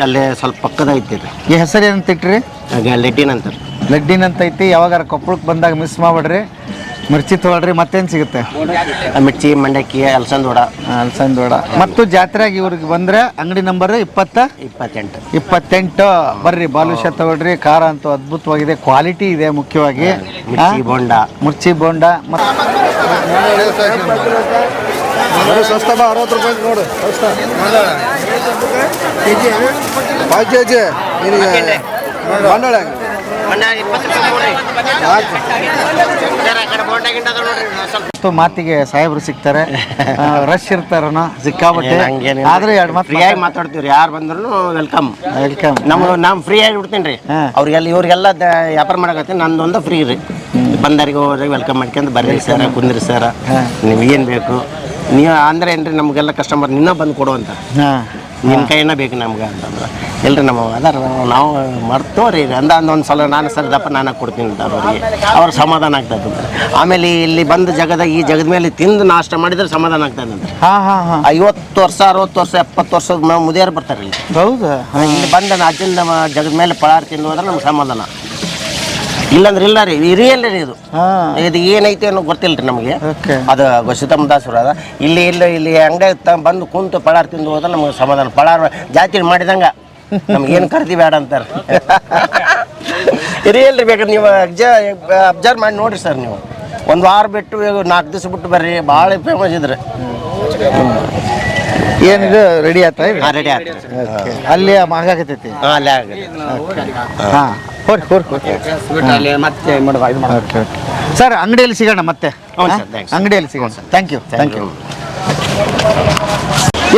ಅಲ್ಲೇ ಸ್ವಲ್ಪ ಪಕ್ಕದ ಐತಿ ರೀ. ಈ ಹೆಸರು ಏನಂತ ಇಟ್ರಿ? ಲೆಟ್ಟಿನ್ ಅಂತಾರೆ. ಲಡ್ಡಿನ್ ಅಂತ ಐತಿ. ಯಾವಾಗಾರ ಕೊಪ್ಪಳಕ್ಕೆ ಬಂದಾಗ ಮಿಸ್ ಮಾಡ್ಬೇಡ್ರಿ, ಮಿರ್ಚಿ ತೊಗೊಳ್ರಿ. ಮತ್ತೇನು ಸಿಗುತ್ತೆ? ಮಿರ್ಚಿ, ಮಂಡಕ್ಕಿ, ಅಲಸಂದೋಡ. ಮತ್ತು ಜಾತ್ರೆಗೆ ಇವ್ರಿಗೆ ಬಂದರೆ ಅಂಗಡಿ ನಂಬರ್ 28. ಬರ್ರಿ, ಬಾಲುಷ ತಗೊಳ್ರಿ. ಖಾರ ಅಂತೂ ಅದ್ಭುತವಾಗಿದೆ, ಕ್ವಾಲಿಟಿ ಇದೆ ಮುಖ್ಯವಾಗಿ. ಮಿರ್ಚಿ ಬೋಂಡ ಸಸ್ತ 60 ರೂಪಾಯಿ ನೋಡು. 5 kg ಮಂಡಳ ಮಾತಿಗೆ ಸಾಹೇಬ್ರು ಸಿಗ್ತಾರೆ. ರಶ್ ಇರ್ತಾರನ ಸಿಕ್ಕಾಬಟ್ಟೆ. ಆದ್ರೆ ಫ್ರೀಯಾಗಿ ಮಾತಾಡ್ತೀವಿ, ಯಾರು ಬಂದ್ರು ವೆಲ್ಕಮ್. ನಾವು ಫ್ರೀ ಆಗಿ ಬಿಡ್ತೀನಿ ರೀ. ಇವ್ರಿಗೆಲ್ಲ ವ್ಯಾಪಾರ ಮಾಡಕತ್ತೀನಿ, ನಂದೊಂದು ಫ್ರೀ ರೀ. ಬಂದರಿಗೆ ಹೋದ್ರೆ ವೆಲ್ಕಮ್ ಮಾಡ್ಕೊಂಡು ಬರ್ರಿ ಸರ, ಕುಂದ್ರಿ ಸರ, ನಿಮ್ಗೇನು ಬೇಕು ನೀವು ಅಂದ್ರೆ ಏನ್ರಿ, ನಮಗೆಲ್ಲ ಕಸ್ಟಮರ್ ನಿನ್ನ ಬಂದು ಕೊಡು ಅಂತ, ನಿನ್ನ ಕೈನ ಬೇಕು ನಮ್ಗೆ ಅಂತಂದ್ರೆ ಇಲ್ರಿ ನಮ್ಮ ಅದಾರ ನಾವು ಮಾಡ್ತೋರಿ ಒಂದು ಸಲ ನಾನು ಸರಿದಪ್ಪ ನಾನು ಕೊಡ್ತೀನಿ ಅಂತ ಅವ್ರಿಗೆ, ಅವ್ರ ಸಮಾಧಾನ ಆಗ್ತದೆ. ಆಮೇಲೆ ಇಲ್ಲಿ ಬಂದ ಈ ಜಗದ ಮೇಲೆ ತಿಂದು ನಾಷ್ಟ ಮಾಡಿದ್ರೆ ಸಮಾಧಾನ ಆಗ್ತದೆ ಅಂತ. 50 ವರ್ಷ 60 ವರ್ಷ 70 ವರ್ಷದ ಮುದಿಯರು ಬರ್ತಾರೆ ಇಲ್ಲಿ. ಹೌದಾ? ಇಲ್ಲಿ ಬಂದ ಅಜ್ಜಂದ ಜಗದ ಮೇಲೆ ಪಳಾರ್ ತಿಂದು ಹೋದ್ರೆ ನಮ್ಗೆ ಸಮಾಧಾನ. ಇಲ್ಲಾಂದ್ರೆ ಇಲ್ಲ ರೀ, ರಿಯಲ್ ರೀ ಇದು. ಇದು ಏನೈತೆ ಅನ್ನೋ ಗೊತ್ತಿಲ್ಲ ರೀ ನಮಗೆ. ಅದು ಗೊಸಿತಮ್ಮ ದಾಸರು ಅದ ಇಲ್ಲಿ ಅಂಗಡಿ ಬಂದು ಕುಂತು ಪಳಾರ್ ತಿಂದು ಹೋದ್ರೆ ನಮ್ಗೆ ಸಮಾಧಾನ. ಪಳಾರ್ ಜಾತಿ ಮಾಡಿದಂಗ ನಮ್ಗೇನು ಕರ್ದಿ ಬೇಡ ಅಂತಾರೆ. ರಿಯಲ್ ರೀ. ಬೇಕಾದ್ರೆ ನೀವು ಅಬ್ಸರ್ವ್ ಮಾಡಿ ನೋಡಿರಿ ಸರ್. ನೀವು 1 ವಾರ ಬಿಟ್ಟು 4 ದಿವಸ ಬಿಟ್ಟು ಬರ್ರಿ, ಭಾಳ ಫೇಮಸ್ ಇದ್ರೆ. ಏನಿದು ರೆಡಿ ಆಯ್ತಾ ಇದು? ರೆಡಿ ಆಗ್ತದೆ. Okay. ಅಲ್ಲಿ ಆಗಾಕತ್ತೈತಿ ಅಲ್ಲೇ ಆಗುತ್ತೆ. ಹಾಂ ಅಲ್ಲಿ ಮತ್ತೆ ಓಕೆ ಸರ್ ಅಂಗಡಿಯಲ್ಲಿ ಸಿಗೋಣ ಮತ್ತೆ ಹೌದು ಸರ್, thanks. ಅಂಗಡಿಯಲ್ಲಿ ಸಿಗೋಣ ಥ್ಯಾಂಕ್ ಯು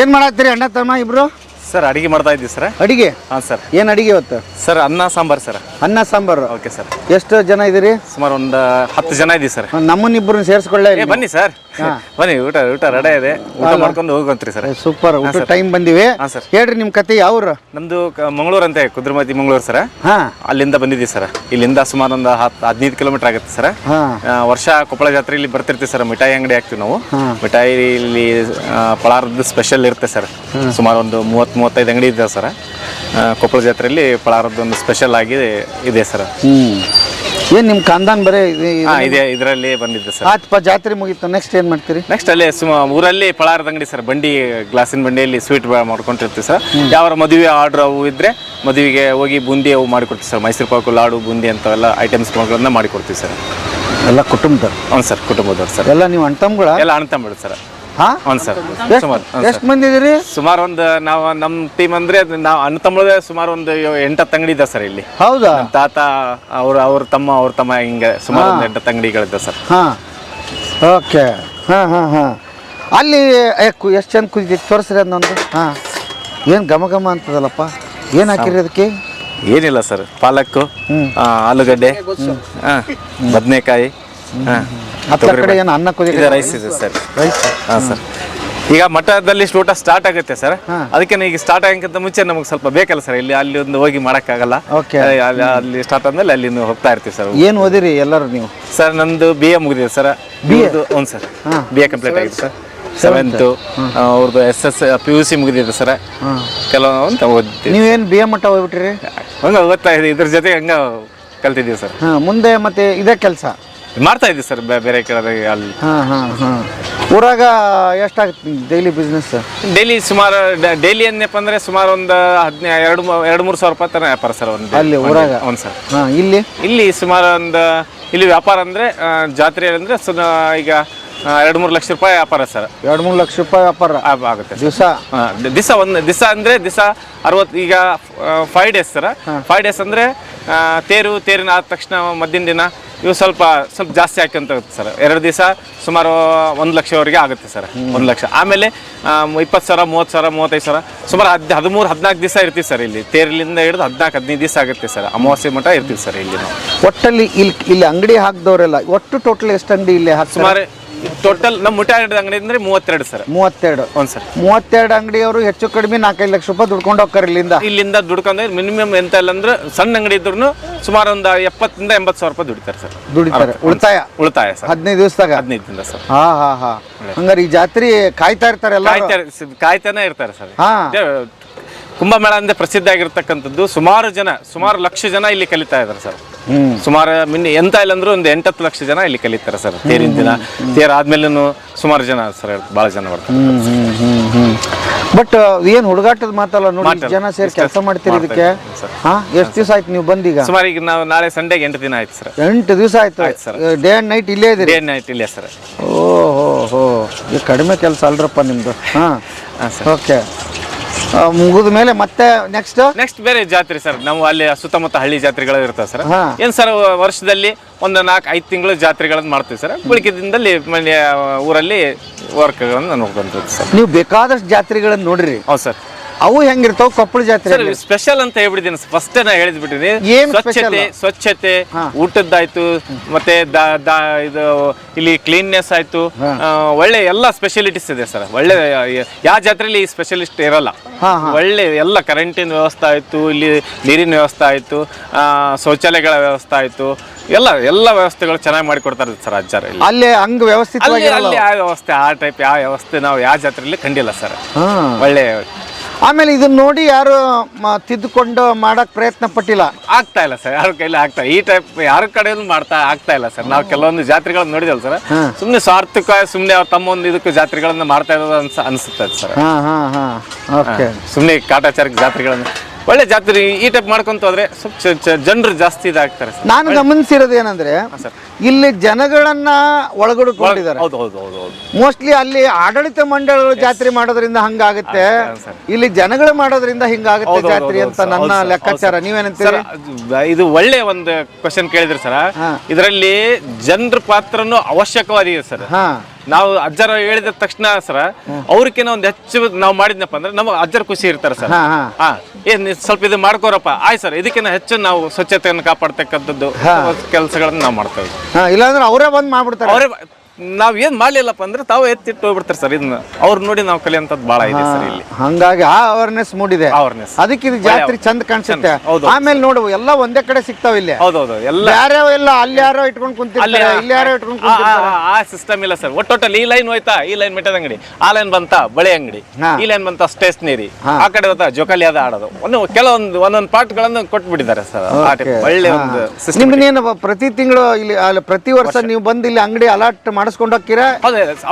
ಏನು ಮಾಡತ್ತೀರಿ ಅಣ್ಣ ತಮ್ಮ ಇಬ್ರು ಸರ್ ಅಡಿಗೆ ಮಾಡ್ತಾ ಇದ್ದೀವಿ ಸರ್. ಅಡಿಗೆ ಹಾಂ ಸರ್. ಏನು ಅಡಿಗೆ ಇವತ್ತು ಸರ್ ಅನ್ನ ಸಾಂಬಾರು ಸರ್. ಅನ್ನ ಸಾಂಬಾರು ಓಕೆ ಸರ್. ಎಷ್ಟು ಜನ ಇದ್ದೀರಿ ಸುಮಾರು ಒಂದು 10 ಜನ ಇದ್ದೀವಿ ಸರ್. ನಮ್ಮನ್ನಿಬ್ಬರನ್ನ ಸೇರಿಸ್ಕೊಳ್ಳೇ ಬನ್ನಿ ಸರ್, ಬನ್ನಿ. ಊಟ ರೆಡಿ ಇದೆ, ಊಟ ಮಾಡ್ಕೊಂಡು ಹೋಗಂತ್ರಿ ಸರ್. ಸೂಪರ್ ಊಟ ಟೈಮ್ ಬಂದಿವಿ. ಹಾಂ ಸರ್. ಹೇಳ್ರಿ ನಿಮ್ಮ ಕತೆ ಯಾವ್ರು? ನಮ್ದು ಮಂಗಳೂರು ಅಂತೆ, ಕುದ್ರಮತಿ ಮಂಗಳೂರು ಸರ್. ಹಾಂ ಅಲ್ಲಿಂದ ಬಂದಿದ್ದೀವಿ ಸರ್. ಇಲ್ಲಿಂದ ಸುಮಾರು ಒಂದು 15 ಕಿಲೋಮೀಟರ್ ಆಗುತ್ತೆ ಸರ್. ಹಾಂ ವರ್ಷ ಕೊಪ್ಪಳ ಜಾತ್ರೆ ಇಲ್ಲಿ ಬರ್ತಿರ್ತೀವಿ ಸರ್. ಮಿಠಾಯಿ ಅಂಗಡಿ ಹಾಕ್ತೀವಿ ನಾವು. ಮಿಠಾಯಿ ಇಲ್ಲಿ ಪಳಾರದ ಸ್ಪೆಷಲ್ ಇರುತ್ತೆ ಸರ್. ಸುಮಾರು ಒಂದು 30-35 ಅಂಗಡಿ ಇದೆ ಸರ್. ಕೊಪ್ಪಳ ಜಾತ್ರೆಯಲ್ಲಿ ಪಳಾರದ ಒಂದು ಸ್ಪೆಷಲ್ ಆಗಿ ಇದೆ ಸರ್. ಏನು ನಿಮ್ಮ ಕಾಂದಾನ್ ಬರೇ ಇದೆ, ಇದರಲ್ಲಿ ಬಂದಿದ್ದೆ ಸರ್. ಆತ್ಪ ಜಾತ್ರೆ ಮುಗೀತು ನೆಕ್ಸ್ಟ್ ಏನು ಮಾಡ್ತೀರಿ? ನೆಕ್ಸ್ಟ್ ಅಲ್ಲೇ ಊರಲ್ಲಿ ಪಳಾರದ ಅಂಗಡಿ ಸರ್. ಬಂಡಿ ಗ್ಲಾಸಿನ ಬಂಡಿಯಲ್ಲಿ ಸ್ವೀಟ್ ಮಾಡ್ಕೊಂಡಿರ್ತೀವಿ ಸರ್. ಯಾವ ಮದುವೆ ಆರ್ಡ್ರ್ ಅವು ಇದ್ರೆ ಮದುವೆಗೆ ಹೋಗಿ ಬೂಂದಿ ಅವು ಮಾಡಿಕೊಡ್ತೀವಿ ಸರ್. ಮೈಸೂರು ಪಾಕು, ಲಾಡು, ಬೂಂದಿ ಅಂತೆಲ್ಲ ಐಟಮ್ಸ್ಗಳನ್ನ ಮಾಡಿಕೊಡ್ತೀವಿ ಸರ್. ಎಲ್ಲ ಕುಟುಂಬದವ್ರು? ಹ್ಞೂ ಸರ್, ಕುಟುಂಬದವ್ರು ಸರ್. ಎಲ್ಲ ನೀವು ಅಣ್ತಮ್ಗಳ? ಎಲ್ಲ ಅಣ್ತಂಬಿಡು ಸರ್. ಹಾಂ ಹ್ಞೂ ಸರ್. ಸುಮಾರು ಎಷ್ಟು ಮಂದಿ ಇದೀರಿ? ಸುಮಾರು ಒಂದು ನಾವು ನಮ್ಮ ಟೀಮ್ ಅಂದ್ರೆ ನಾವು ಅಣ್ಣ ತಮ್ಮಳೇ ಸುಮಾರು ಒಂದು 8-10 ಅಂಗಡಿ ಇದೆ ಸರ್ ಇಲ್ಲಿ. ಹೌದಾ? ನಮ್ಮ ತಾತ ಅವ್ರ ತಮ್ಮ ಹಿಂಗೆ ಸುಮಾರು ಒಂದು 8 ಅಂಗಡಿಗಳಿದೆ ಸರ್. ಹಾಂ ಓಕೆ ಹಾಂ ಅಲ್ಲಿ ಎಷ್ಟು ಚಂದ ಕುದಿತೈತಿ ತೋರಿಸ್ರಿ ಅದನ್ನೊಂದು. ಹಾಂ ಏನು ಘಮ ಘಮ ಅಂತದಲ್ಲಪ್ಪ, ಏನು ಹಾಕಿರಿ ಅದಕ್ಕೆ? ಏನಿಲ್ಲ ಸರ್, ಪಾಲಕ್ಕು, ಆಲೂಗಡ್ಡೆ, ಬದನೆಕಾಯಿ, ಹತ್ತ ಕಡೆ ಏನು ಅನ್ನ ಕುದಿ ರೈಸ್ ಇದೆ ಸರ್. ರೈಸ್? ಹಾಂ ಸರ್. ಈಗ ಮಠದಲ್ಲಿ ಊಟ ಸ್ಟಾರ್ಟ್ ಆಗುತ್ತೆ ಸರ್. ಅದಕ್ಕೆ ಈಗ ಸ್ಟಾರ್ಟ್ ಆಗಕ್ಕಿಂತ ಮುಂಚೆ ನಮಗೆ ಸ್ವಲ್ಪ ಬೇಕಲ್ಲ ಸರ್. ಅಲ್ಲಿ ಒಂದು ಹೋಗಿ ಮಾಡೋಕ್ಕಾಗಲ್ಲ. ಓಕೆ. ಅಲ್ಲಿ ಸ್ಟಾರ್ಟ್ ಆದ್ಮೇಲೆ ಅಲ್ಲಿ ಹೋಗ್ತಾ ಇರ್ತೀವಿ ಸರ್. ಏನು ಓದಿರಿ ಎಲ್ಲರೂ ನೀವು? ಸರ್ ನಂದು BA ಮುಗಿದಿದೆ ಸರ್. ಹ್ಞೂ ಸರ್, BA ಕಂಪ್ಲೀಟ್ ಆಗಿದೆ ಸರ್. 7th ಅವ್ರದ್ದು SS PUC ಮುಗಿದಿದೆ ಸರ್. ಕೆಲವೊಂದು ಓದಿದ್ದೀವಿ. ನೀವೇನು BA ಮಟ್ಟ ಹೋಗ್ಬಿಟ್ರಿ? ಹಂಗೆ ಓದ್ತಾ ಇದ್ದೀವಿ, ಇದ್ರ ಜೊತೆ ಹಂಗೆ ಕಲ್ತಿದ್ದೀವಿ ಸರ್. ಹಾಂ ಮುಂದೆ ಮತ್ತೆ ಇದೇ ಕೆಲಸ ಮಾಡ್ತಾ ಇದ್ದೀವಿ ಸರ್ ಬೇರೆ ಕಡೆ ಅಲ್ಲಿ. ಹಾಂ ಊರಾಗ ಎಷ್ಟಾಗುತ್ತೆ ಡೈಲಿ ಬಿಸ್ನೆಸ್? ಡೈಲಿ ಸುಮಾರು ಡೈಲಿ ಏನಪ್ಪ ಅಂದರೆ ಸುಮಾರು ಒಂದು 2-3 ಸಾವಿರ ರೂಪಾಯಿ ತನಕ ವ್ಯಾಪಾರ ಸರ್ ಒಂದು ಅಲ್ಲಿ ಊರಾಗ? ಹ್ಞೂ ಸರ್. ಹಾಂ ಇಲ್ಲಿ ಸುಮಾರು ಒಂದು ಇಲ್ಲಿ ವ್ಯಾಪಾರ ಅಂದರೆ ಜಾತ್ರೆ ಅಂದರೆ ಈಗ 2-3 ಲಕ್ಷ ರೂಪಾಯಿ ವ್ಯಾಪಾರ ಸರ್. 2-3 ಲಕ್ಷ ರೂಪಾಯಿ ವ್ಯಾಪಾರ ಆಗುತ್ತೆ ದಿವಸ? ದಿವಸ ಅಂದರೆ ದಿವಸ 60. ಈಗ 5 ಡೇಸ್ ಸರ್. 5 ಡೇಸ್ ಅಂದರೆ ತೇರಿನ ಆದ ತಕ್ಷಣ ಮಧ್ಯಾಹ್ನ ದಿನ ಇವು ಸ್ವಲ್ಪ ಜಾಸ್ತಿ ಹಾಕ್ಯಂತ ಹೋಗುತ್ತೆ ಸರ್. 2 ದಿವಸ ಸುಮಾರು 1 ಲಕ್ಷವರೆಗೆ ಆಗುತ್ತೆ ಸರ್. 1 ಲಕ್ಷ. ಆಮೇಲೆ 20,000, 30,000, 35,000 ಸುಮಾರು 13-14 ದಿವಸ ಇರ್ತೀವಿ ಸರ್ ಇಲ್ಲಿ. ತೇರಿಲಿಂದ ಹಿಡಿದು 14-15 ದಿವಸ ಆಗುತ್ತೆ ಸರ್. ಅಮಾವಾಸ್ಯೆ ಮಟ್ಟ ಇರ್ತೀವಿ ಸರ್ ಇಲ್ಲಿ ನಾವು. ಒಟ್ಟಲ್ಲಿ ಇಲ್ಲಿ ಅಂಗಡಿ ಹಾಕಿದವರೆಲ್ಲ ಒಟ್ಟು ಟೋಟಲ್ ಎಷ್ಟು ಅಂಗಡಿ ಇಲ್ಲಿ ಹಾಕಿ? ಸುಮಾರು ಟೋಟಲ್ ನಮ್ಮ ಮಿಠಾಯಿ ಅಂಗಡಿ ಅಂದರೆ 32 ಸರ್. 32? ಹ್ಞೂ ಸರ್. 32 ಅಂಗಡಿಯವರು ಹೆಚ್ಚು ಕಡಿಮೆ 4-5 ಲಕ್ಷ ರೂಪಾಯಿ ದುಡ್ಕೊಂಡು ಹೋಗ್ತಾರೆ ಇಲ್ಲಿಂದ ದುಡ್ಕೊಂಡ್ರೆ ಮಿನಿಮಮ್ ಎಂತ ಇಲ್ಲ ಅಂದ್ರೆ ಸಣ್ಣ ಅಂಗಡಿ ಇದ್ರು ಸುಮಾರು ಒಂದು 70,000-80,000 ರೂಪಾಯಿ ದುಡಿತಾರೆ ಸರ್. ದುಡಿತಾರೆ. ಉಳಿತಾಯ ಸರ್ 15 ದಿವಸದಾಗ? 15 ದಿನ ಸರ್. ಹಾ ಹಂಗಾರೆ ಈ ಜಾತ್ರೆ ಕಾಯ್ತಾ ಇರ್ತಾರೆ ಎಲ್ಲ? ಕಾಯ್ತಾನೆ ಇರ್ತಾರೆ ಸರ್. ಹಾ. ಕುಂಭಮೇಳ ಅಂದ್ರೆ ಪ್ರಸಿದ್ಧ ಆಗಿರ್ತಕ್ಕಂಥದ್ದು. ಸುಮಾರು ಲಕ್ಷ ಜನ ಇಲ್ಲಿ ಕಲಿತಾ ಇದ್ದಾರೆ ಸರ್. ಸುಮಾರು ಎಂತ ಇಲ್ಲ ಅಂದ್ರೆ ಒಂದು 8-10 ಲಕ್ಷ ಜನ ಇಲ್ಲಿ ಕಲಿತಾರೆ ಸರ್. ತೇರಿನ ದಿನ, ತೇರ್ ಆದ್ಮೇಲೂ ಸುಮಾರು ಜನ ಸರ್, ಭಾಳ ಜನ ಬರ್ತಾರೆ. ಬಟ್ ಏನು ಹುಡುಗಾಟದ ಮಾತಲ್ಲ ನೋಡಿ, ಜನ ಸೇರಿ ಕೆಲಸ ಮಾಡ್ತೀರಿ ಇದಕ್ಕೆ. ಎಷ್ಟು ದಿವಸ ಆಯ್ತು ನೀವು ಬಂದೀಗ? ಸುಮಾರು ಈಗ ನಾವು ನಾಳೆ ಸಂಡೆಗೆ 8 ದಿನ ಆಯ್ತು ಸರ್. 8 ದಿವಸ ಆಯ್ತು ಸರ್. ಡೇ ಅಂಡ್ ನೈಟ್ ಇಲ್ಲೇ ಇದೆ? ಡೇ ಅಂಡ್ ನೈಟ್ ಇಲ್ಲೇ ಸರ್. ಓಹೋ ಇದು ಕಡಿಮೆ ಕೆಲಸ ಅಲ್ರಪ್ಪ ನಿಮ್ದು. ಹಾಂ ಸರ್. ಓಕೆ. ಮುಗಿದ ಮೇಲೆ ಮತ್ತೆ ನೆಕ್ಸ್ಟ್ ಬೇರೆ ಜಾತ್ರೆ ಸರ್. ನಾವು ಅಲ್ಲಿ ಸುತ್ತಮುತ್ತ ಹಳ್ಳಿ ಜಾತ್ರೆಗಳು ಇರ್ತವೆ ಸರ್. ಹಾ. ಏನ್ ಸರ್, ವರ್ಷದಲ್ಲಿ ಒಂದು 4-5 ತಿಂಗಳು ಜಾತ್ರೆಗಳನ್ನು ಮಾಡ್ತೀವಿ ಸರ್. ಉಳಿಕೆದಿಂದಲ್ಲಿ ಊರಲ್ಲಿ ವರ್ಕ್ಗಳನ್ನು ನೋಡ್ಕೊಂತೀವಿ ಸರ್. ನೀವು ಬೇಕಾದಷ್ಟು ಜಾತ್ರೆಗಳನ್ನು ನೋಡ್ರಿ. ಹೌದು ಸರ್. ಅವು ಹೆಂಗಿರ್ತಾವ ಕೊಪ್ಪಳ ಜಾತ್ರೆ? ಸರ್ ಸ್ಪೆಷಲ್ ಅಂತ ಹೇಳ್ಬಿಟ್ಟಿದ್ದೀನಿ ಫಸ್ಟ್ ನಾ ಹೇಳಿದ್ಬಿಟ್ಟಿನಿ. ಸ್ವಚ್ಛತೆ, ಊಟದ್ದಾಯ್ತು, ಮತ್ತೆ ಇದು ಇಲ್ಲಿ ಕ್ಲೀನ್ನೆಸ್ ಆಯ್ತು, ಒಳ್ಳೆ ಎಲ್ಲ ಸ್ಪೆಷಾಲಿಟೀಸ್ ಇದೆ ಸರ್. ಒಳ್ಳೆ ಯಾವ ಜಾತ್ರೆಯಲ್ಲಿ ಸ್ಪೆಷಲಿಸ್ಟ್ ಇರಲ್ಲ. ಒಳ್ಳೆ ಎಲ್ಲ ಕರೆಂಟಿನ ವ್ಯವಸ್ಥೆ ಆಯ್ತು, ಇಲ್ಲಿ ನೀರಿನ ವ್ಯವಸ್ಥೆ ಆಯ್ತು, ಶೌಚಾಲಯಗಳ ವ್ಯವಸ್ಥೆ ಆಯ್ತು, ಎಲ್ಲ ವ್ಯವಸ್ಥೆಗಳು ಚೆನ್ನಾಗಿ ಮಾಡಿಕೊಡ್ತಾರೆ ಸರ್ ಅಜ್ಜಾರಲ್ಲಿ. ಅಲ್ಲಿ ಹಂಗ ವ್ಯವಸ್ಥಿತವಾಗಿ ಅಲ್ಲಿ ಯಾವ ವ್ಯವಸ್ಥೆ ಆ ಟೈಪ್ ಯಾವ ವ್ಯವಸ್ಥೆ ನಾವು ಯಾವ ಜಾತ್ರೆಯಲ್ಲಿ ಕಂಡಿಲ್ಲ ಸರ್. ಒಳ್ಳೆ. ಆಮೇಲೆ ಇದನ್ನ ನೋಡಿ ಯಾರು ತಿದ್ದುಕೊಂಡು ಮಾಡಕ್ ಪ್ರಯತ್ನ ಪಟ್ಟಿಲ್ಲ? ಆಗ್ತಾ ಇಲ್ಲ ಸರ್, ಯಾರ ಕೈಲಿ ಆಗ್ತಾ ಈ ಟೈಪ್ ಯಾರ ಕಡೆಯಲ್ಲೂ ಆಗ್ತಾ ಇಲ್ಲ ಸರ್. ನಾವು ಕೆಲವೊಂದು ಜಾತ್ರೆಗಳನ್ನ ನೋಡಿದಲ್ಲ ಸರ್, ಸುಮ್ಮನೆ ಸ್ವಾರ್ಥಕ ಸುಮ್ಮನೆ ಅವ್ರ ತಮ್ಮ ಒಂದು ಇದಕ್ಕೆ ಜಾತ್ರೆಗಳನ್ನ ಮಾಡ್ತಾ ಇರೋದು ಅನ್ಸುತ್ತೆ ಸರ್. ಸುಮ್ಮನೆ ಕಾಟಾಚಾರಕ್ಕೆ ಜಾತ್ರೆಗಳನ್ನ ಒಳ್ಳೆ ಜಾತ್ರೆ ಈ ಟೈಪ್ ಮಾಡ್ಕೊಂತ ಹೋದ್ರೆ ಸ್ವಲ್ಪ ಜನರು ಜಾಸ್ತಿ ಇದಾಗ್ತಾರೆ ಸರ್. ನಾನು ಗಮನಿಸಿರೋದು ಏನಂದ್ರೆ ಸರ್. ಇಲ್ಲಿ ಜನಗಳನ್ನ ಒಳಗಡೆಕೊಂಡಿದ್ದಾರೆ. ಹೌದು ಹೌದು ಹೌದು ಹೌದು ಮೋಸ್ಟ್ಲಿ ಅಲ್ಲಿ ಆಡಳಿತ ಮಂಡಳಿಗಳು ಜಾತ್ರೆ ಮಾಡೋದ್ರಿಂದ ಹಂಗಾಗುತ್ತೆ, ಸರ್. ಇಲ್ಲಿ ಜನಗಳು ಮಾಡೋದ್ರಿಂದ ಹಿಂಗಾಗುತ್ತೆ ಹೌದು, ಜಾತ್ರೆ ಹೌದು, ಅಂತ ಹೌದು, ನನ್ನ ಹೌದು, ಲೆಕ್ಕಾಚಾರ. ಸರ್. ನೀವೇನಂತೀರಿ? ಸರ್, ಇದು ಒಳ್ಳೆ ಒಂದು ಕ್ವಶನ್ ಕೇಳಿದ್ರಿ ಸರ್. ಇದರಲ್ಲಿ ಜನರ ಪಾತ್ರನು ಅವಶ್ಯಕವಾಗಿದೆ ಸರ್. ಹಾ ನಾವು ಅಜ್ಜರ ಹೇಳಿದ ತಕ್ಷಣ ಸರ ಅವ್ರಕ್ಕಿಂತ ಒಂದು ಹೆಚ್ಚು ನಾವು ಮಾಡಿದ್ನಪ್ಪ ಅಂದ್ರೆ ನಮಗೆ ಅಜ್ಜರ ಖುಷಿ ಇರ್ತಾರೆ ಸರ್. ಹಾ, ಹಾ. ಹಾ ಏನ್ ಸ್ವಲ್ಪ ಇದು ಮಾಡ್ಕೋರಪ್ಪ ಆಯ್ತು ಸರ್. ಇದಕ್ಕಿಂತ ಹೆಚ್ಚು ನಾವು ಸ್ವಚ್ಛತೆಯನ್ನು ಕಾಪಾಡ್ತಕ್ಕಂಥದ್ದು ಕೆಲಸಗಳನ್ನ ನಾವು ಮಾಡ್ತೇವೆ. ಹಾ, ಇಲ್ಲಾಂದ್ರೆ ಅವರೇ ಬಂದ್ ಮಾಡ್ಬಿಡ್ತಾರೆ. ಅವರೇ ನಾವ್ ಏನ್ ಮಾಡ್ಲಿಲ್ಲಪ್ಪ ಅಂದ್ರೆ ತಾವು ಎತ್ತಿಟ್ಟು ಹೋಗ್ಬಿಡ್ತಾರೆ ಸರ್. ಇದನ್ನ ಅವ್ರು ನೋಡಿ ನಾವು ಕಲಿಯಂತದ್ದು ಬಹಳ ಇದೆ ಸರ್ ಇಲ್ಲಿ. ಹಂಗಾಗಿ ಆ ಅವೇರ್ನೆಸ್ ಮೂಡಿದೆ, Awareness. ಅದಕ್ಕೆ ಇದು ಜಾತ್ರೆ ಚಂದ ಕಾಣಿಸುತ್ತೆ. ಹೌದು. ಆಮೇಲೆ ನೋಡು ಎಲ್ಲ ಒಂದೇ ಕಡೆ ಸಿಗ್ತಾವ ಇಲ್ಲಿ. ಹೌದೌದು ಎಲ್ಲ ಯಾರ್ಯಾವ ಎಲ್ಲ ಅಲ್ಲಿ ಯಾರೋ ಇಟ್ಕೊಂಡು ಕುಂತಿರ್ತಾರೆ, ಇಲ್ಲಿ ಯಾರೋ ಇಟ್ಕೊಂಡು ಕುಂತಿರ್ತಾರೆ. ಆ ಸಿಸ್ಟಮ್ ಇಲ್ಲ ಸರ್. ಒಟ್ಟೊಟ್ಟಲ್ಲಿ ಈ ಲೈನ್ ಹೋಯ್ತಾ, ಈ ಲೈನ್ ಮಿಠದ ಅಂಗಡಿ, ಆ ಲೈನ್ ಬಂತ ಬಳೆ ಅಂಗಡಿ, ಹಾ. ಈ ಲೈನ್ ಬಂತ ಸ್ಟೇಷನರಿ, ಆ ಕಡೆ ಹೋಗ್ತಾ ಜೋಕಾಲಿ ಅದ ಆಡೋದು. ಒಂದೊಂದು ಪಾರ್ಟ್ಗಳನ್ನು ಕೊಟ್ಬಿಟ್ಟಿದ್ದಾರೆ ಸರ್. ಆ type ಒಳ್ಳೆ ಒಂದು ಸಿಸ್ಟಮ್. ನಿಮ್ದೇನು ಪ್ರತಿ ತಿಂಗಳು ಇಲ್ಲಿ ಅಲ್ಲ, ಪ್ರತಿ ವರ್ಷ ನೀವು ಬಂದು ಇಲ್ಲಿ ಅಂಗಡಿ ಅಲಾಟ್ ಮಾಡಿಸ್ಕೊಂಡು ಹೋಗ್ತೀರಾ?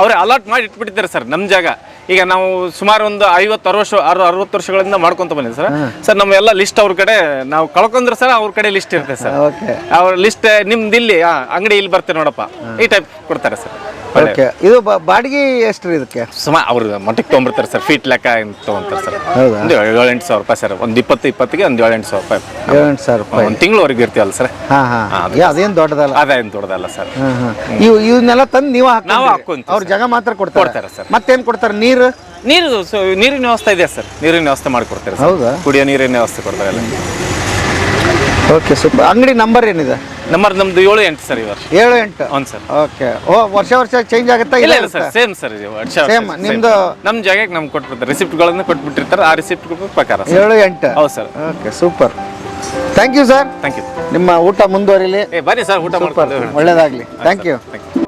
ಅವ್ರೆ ಅಲಾಟ್ ಮಾಡಿ ಇಟ್ಬಿಟ್ಟಿದ್ದಾರೆ ಸರ್ ನಮ್ ಜಾಗ. ಈಗ ನಾವು ಸುಮಾರು ಒಂದು 50-60 ವರ್ಷಗಳಿಂದ ಮಾಡ್ಕೊಂತ ಬಂದಿದ್ದೀವಿ ಸರ್. ಸರ್ ನಮ್ಮ ಎಲ್ಲ ಲಿಸ್ಟ್ ಅವ್ರ ಕಡೆ ನಾವು ಕಳ್ಕೊಂಡ್ರೆ ಸರ್ ಅವ್ರ ಕಡೆ ಲಿಸ್ಟ್ ಇರುತ್ತೆ ಸರ್. ಓಕೆ ಅವ್ರ ಲಿಸ್ಟ್ ನಿಮ್ದು ಇಲ್ಲಿ ಅಂಗಡಿ ಇಲ್ಲಿ ಬರ್ತೀವಿ ನೋಡಪ್ಪ, ಈ ಟೈಪ್ ಕೊಡ್ತಾರೆ ಸರ್. ಓಕೆ. ಇದು ಬಾಡಿಗೆ ಎಷ್ಟು ಇದಕ್ಕೆ? ಸುಮಾರು ಅವ್ರು ಮಟ್ಟಿಗೆ ತೊಗೊಂಡ್ಬಿಡ್ತಾರೆ ಸರ್. ಫೀಟ್ ಲೆಕ್ಕ ತೊಗೊಂತಾರೆ ಸರ್. ಹೌದಾ? ಒಂದು 7-8 ಸಾವಿರ ರೂಪಾಯಿ ಸರ್. ಒಂದು 20-20ಗೆ ಒಂದು 7-8 ಸಾವಿರ ರೂಪಾಯಿ. 7,000 ರೂಪಾಯಿ ಒಂದು ತಿಂಗಳವರೆಗೆ ಇರ್ತೀವಲ್ಲ ಸರ್. ಹಾ ಹಾ. ಅದೇನು ದೊಡ್ಡದಲ್ಲ. ಅದೇನು ದೊಡ್ಡದಲ್ಲ ಸರ್. ಇವನ್ನೆಲ್ಲ ತಂದು ನೀವು ನಾವು ಹಾಕ್ಕೊಂತೀವಿ ಅವ್ರ ಜಾಗ ಮಾತ್ರ ಕೊಡ್ತಾರೆ ಕೊಡ್ತಾರೆ ಸರ್. ಮತ್ತೇನ್ ಕೊಡ್ತಾರೆ? ನೀರು ನೀರಿನ ವ್ಯವಸ್ಥೆ ಇದೆ ಸರ್. ನೀರಿನ ವ್ಯವಸ್ಥೆ ಮಾಡಿಕೊಡ್ತಾರೆ ಸರ್. ಹೌದಾ? ಕುಡಿಯೋ ನೀರಿನ ವ್ಯವಸ್ಥೆ ಕೊಡ್ತಾರೆ ಎಲ್ಲ. Okay, super. ಅಂಗಡಿ ನಂಬರ್ ಏನಿದೆ? ನಮ್ದು 7-8 ಸರ್. ಈ ವರ್ಷ 7-8. ಹೌದು ಸರ್. ಓಕೆ. ಓ, ವರ್ಷ ಚೇಂಜ್ ಆಗುತ್ತಾ? ಇಲ್ಲ ಇಲ್ಲ ಸರ್, ಸೇಮ್ ಸರ್. Same. ನಿಮ್ದು ನಮ್ಮ ಜಾಗಕ್ಕೆ ನಮ್ಗೆ ಕೊಟ್ಬಿಡ್ತಾರೆ, ರಿಸಿಪ್ಟ್ಗಳನ್ನು ಕೊಟ್ಬಿಟ್ಟಿರ್ತಾರೆ. ಆ ರಿಸಿಪ್ಟ್ ಪ್ರಕಾರ 7-8. ಹೌದು sir. Okay, super. Thank you sir. Thank you. ನಿಮ್ಮ ಊಟ ಮುಂದುವರಿಲಿ. ಬನ್ನಿ ಸರ್, ಊಟ ಸೂಪರ್, ಮಾಡ್ಕೊಂಡು ಒಳ್ಳೇದಾಗ್ಲಿ. Thank you. Thank you.